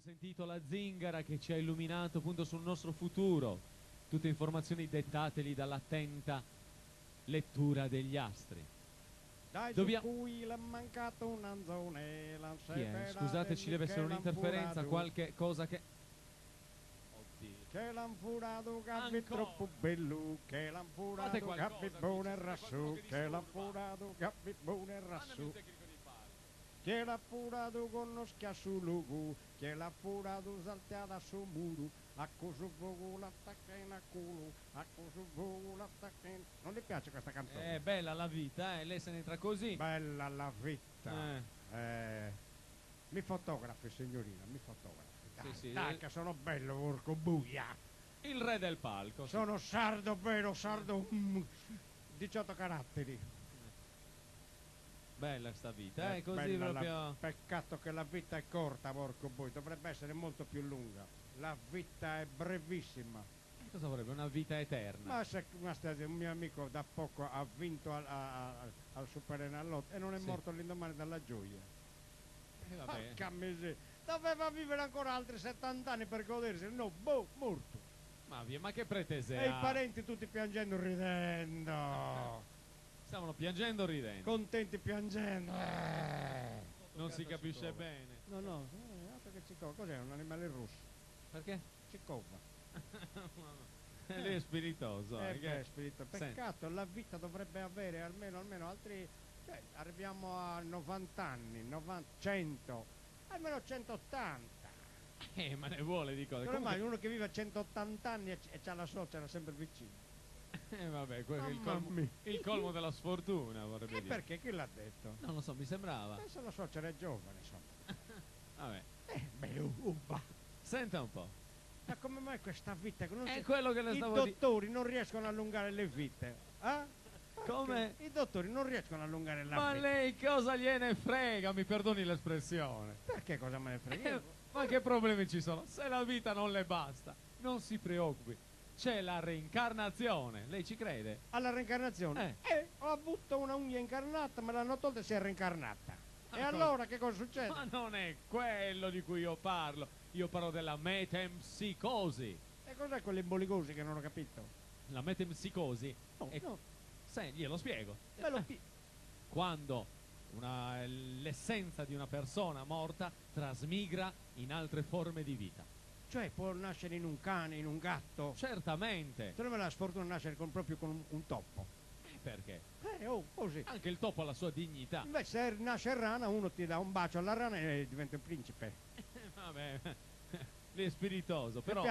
sentito la zingara che ci ha illuminato appunto sul nostro futuro, tutte informazioni dettateli dall'attenta lettura degli astri. Dai, Dobbiamo... su cui l'è mancato un anzone, la Chi è? Scusate, ci deve essere un'interferenza, qualche cosa che... Oddio. Che l'han furato cappi Ancora. troppo bello, che l'han Fate furato qualcosa, cappi amici, buono e c'è qualcuno rassù, che che l'han disturba. furato cappi buono e Mandami rassù. un tecnico di palco. Che l'ha furato con uno schiasso lugu, che l'ha furato saltata su muro, a cosa vuoi l'attacca in a culo, a cosa vuoi l'attacca in... Non le piace questa canzone? È bella la vita, lei se ne entra così. Bella la vita. Mi fotografi, signorina, mi fotografi. Dai, Sì, sì, dai che sono bello, porco buia. Il re del palco. Sì. Sono sardo, vero, sardo. 18 caratteri. Bella sta vita, così Bella proprio... peccato che la vita è corta, porco bui, dovrebbe essere molto più lunga. La vita è brevissima. Cosa vorrebbe? Una vita eterna. Ma se un mio amico da poco ha vinto al Super Enalotto e non è Sì. morto all'indomani dalla gioia. Vabbè. Porca miseria. Doveva vivere ancora altri 70 anni per godersi. No, boh, morto. Ma via, ma che pretese E i ha? parenti tutti piangendo, ridendo. Stavano piangendo o ridendo? Contenti piangendo. Non si capisce bene. No, no, altro che cicova. Cos'è? Un animale russo. Perché? Cicova. Lei è spiritoso. Beh, spirito. Peccato, la vita dovrebbe avere almeno altri... arriviamo a 90 anni, 100, almeno 180. Ma ne vuole di cose. Non è mai uno che vive a 180 anni e c'ha la suocera sempre vicino. Vabbè, Mamma il colmo della sfortuna, vorrebbe E dire. perché? Chi l'ha detto? Non lo so, mi sembrava. Penso la suocera è giovane, insomma. Vabbè. Uba. Senta un po'. Ma come mai questa vita? Che non È quello che le I stavo dicendo. dottori non riescono a allungare le vite. Come? I dottori non riescono a allungare la Ma vita. lei cosa gliene frega? Mi perdoni l'espressione. Perché cosa me ne frega? Ma che problemi ci sono? Se la vita non le basta, non si preoccupi. C'è la reincarnazione. Lei ci crede? Alla reincarnazione? Ho avuto una unghia incarnata, me l'hanno tolta e si è reincarnata. E Ah, allora che cosa succede? Ma non è quello di cui io parlo. Io parlo della metempsicosi. E cos'è quell'imbolicosi che non ho capito? La metempsicosi No, è... no. glielo spiego. Me lo Quando l'essenza di una persona morta trasmigra in altre forme di vita. Cioè può nascere in un cane, in un gatto. Certamente. Se non me la sfortuna di nascere proprio con un topo. Perché? Così. Anche il topo ha la sua dignità. Invece se nasce rana uno ti dà un bacio alla rana e diventa un principe. Vabbè, lei è spiritoso, però...